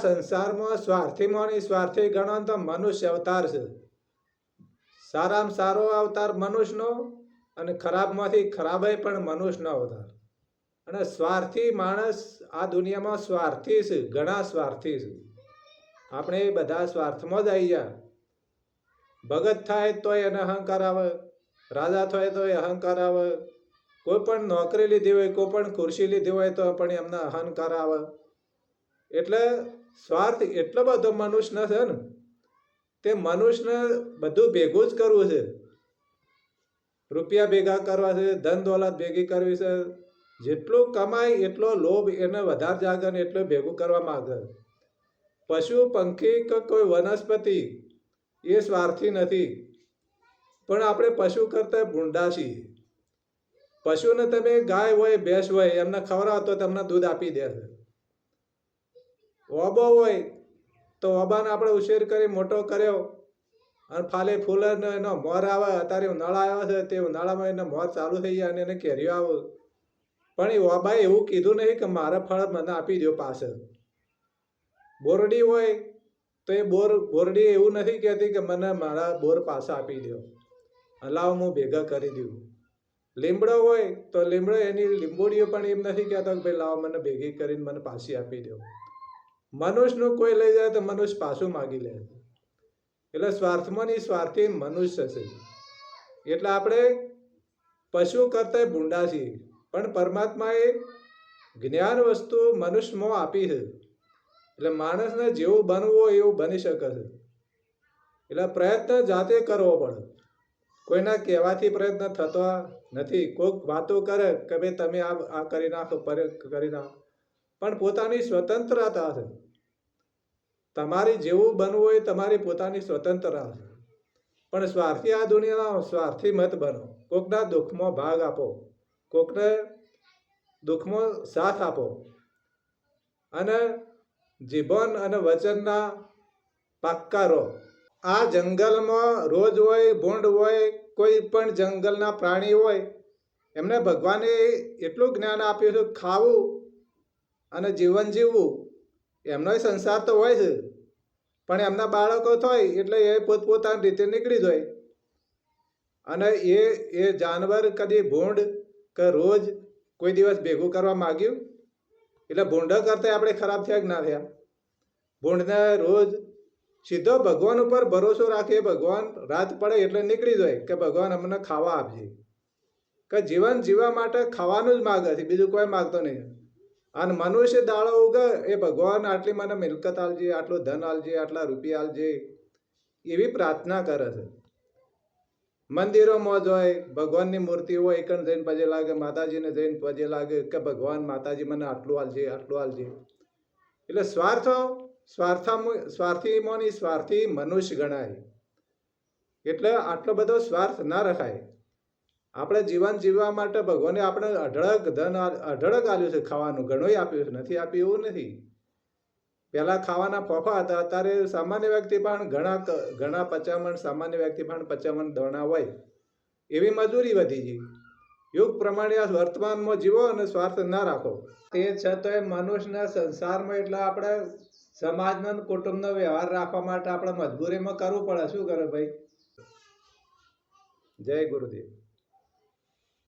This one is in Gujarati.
સંસારમાં સ્વાર્થીમાં સ્વાર્થી ગણો તો મનુષ્ય અવતાર છે. સારામાં સારો અવતાર મનુષ્યનો અને ખરાબમાંથી ખરાબાઈ પણ મનુષ્યનો અવતાર. અને સ્વાર્થી માણસ આ દુનિયામાં સ્વાર્થી છે, ઘણા સ્વાર્થી છે. આપણે બધા સ્વાર્થમાં જ આવી ગયા. ભગત થાય તોય એને અહંકાર આવે, રાજા થાય તોય અહંકાર આવે, કોઈ પણ નોકરી લીધી હોય, કોઈ પણ ખુરશી લીધી હોય તો પણ એમને અહંકાર આવે. એટલે સ્વાર્થ એટલો બધો મનુષ્યને છે ને, તે મનુષ્યને બધું ભેગું જ કરવું છે. રૂપિયા ભેગા કરવા છે, ધન દોલત ભેગી કરવી છે, જેટલું કમાય એટલો લોભ એને વધારે જાગે ને એટલું ભેગું કરવા માંગે. પશુ પંખી કે કોઈ વનસ્પતિ એ સ્વાર્થી નથી, પણ આપણે પશુ કરતા ભૂંડા છીએ. પશુને તમે ગાય હોય ભેંસ હોય એમને ખવડાવો તો તમને દૂધ આપી દે છે. ઓબો હોય તો ઓબાને આપણે ઉછેર કરી મોટો કર્યો અને ફાલે ફૂલે એનો મોર આવે. અત્યારે ઉનાળો આવ્યો છે, તે ઉનાળામાં એને મોર ચાલુ થઈ જાય અને એને કેરીઓ આવે. પણ એ ઓબાએ એવું કીધું નહીં કે મારા ફળ મને આપી દો પાછળ. બોરડી હોય તો એ બોરડી એવું નથી કહેતી કે મને મારા બોર પાછા આપી દો, લાવ હું ભેગા કરી દઉં. લીમડો હોય તો લીમડો એની લીંબોડીઓ પણ એમ નથી કહેતો કે ભાઈ લાવ મને ભેગી કરીને મને પાછી આપી દો. મનુષ્યનું કોઈ લઈ જાય તો મનુષ્ય પાછું માગી લે. એટલે સ્વાર્થમાં સ્વાર્થી મનુષ્ય છે. એટલે આપણે પશુ કરતા ભૂંડા છીએ, પણ પરમાત્માએ જ્ઞાન વસ્તુ મનુષ્યમાં આપી છે. એટલે માણસને જેવું બનવું હોય એવું બની શકે છે. એટલે પ્રયત્ન જાતે કરવો પડે. કોઈના કહેવાથી પ્રયત્ન થતો નથી. કોઈક વાતો કરે કે ભાઈ તમે આ કરી નાખો, કરી નાખો, પણ પોતાની સ્વતંત્રતા છે. તમારી જેવું બનવું હોય તમારી પોતાની સ્વતંત્રતા છે. પણ સ્વાર્થી આ દુનિયાના સ્વાર્થી મત બનો. કોકના દુઃખમાં ભાગ આપો, કોકને દુઃખમાં સાથ આપો, અને જીવન અને વચનના પાક્કા રહો. આ જંગલમાં રોજ હોય, ભૂંડ હોય, કોઈ પણ જંગલના પ્રાણી હોય, એમને ભગવાને એટલું જ્ઞાન આપ્યું છે ખાવું અને જીવન જીવવું. એમનો સંસાર તો હોય છે, પણ એમના બાળકો થાય એટલે એ પોતપોતાની રીતે નીકળી જાય. અને એ જાનવર કદી ભૂંડ કે રોજ કોઈ દિવસ ભેગું કરવા માગ્યું? એટલે ભૂંડા કરતા આપણે ખરાબ થયા કે ના થયા? ભૂંડને રોજ સીધો ભગવાન ઉપર ભરોસો રાખીએ, ભગવાન રાત પડે એટલે નીકળી જાય કે ભગવાન અમને ખાવા આપજે. કે જીવન જીવવા માટે ખાવાનું જ માગે છે, બીજું કોઈ માગતો નહીં. અને મનુષ્ય દાડો ઉગે એ ભગવાન આટલી મને મિલકત આલજે, આટલું ધન આલજે, આટલા રૂપિયા આલજે, એવી પ્રાર્થના કરે છે. મંદિરોમાં જ હોય, ભગવાનની મૂર્તિ હોય, એકણ જઈને પગે લાગે, માતાજીને જઈને પગે લાગે કે ભગવાન માતાજી મને આટલું આલજે, આટલું આલજે. એટલે સ્વાર્થીમાં સ્વાર્થી મનુષ્ય ગણાય. એટલે આટલો બધો સ્વાર્થ ના રખાય. આપણે જીવન જીવવા માટે ભગવાને આપણે અઢળક ધન અઢળક આપ્યું છે, ખાવાનું ઘણું આપ્યું છે, નથી આપ્યું એવું નથી. પહેલાં ખાવાના ફોફા હતા, અત્યારે સામાન્ય વ્યક્તિ પણ ઘણા 50 મણ, સામાન્ય વ્યક્તિ પણ 50 મણ દોણા હોય એવી મજૂરી વધી ગઈ. યુગ પ્રમાણે આ વર્તમાનમાં જીવો અને સ્વાર્થ ના રાખો. તે છતાંય મનુષ્યના સંસારમાં એટલે આપણે સમાજનો કુટુંબનો વ્યવહાર રાખવા માટે આપણે મજબૂરીમાં કરવું પડે. શું કરે ભાઈ? જય ગુરુદેવ.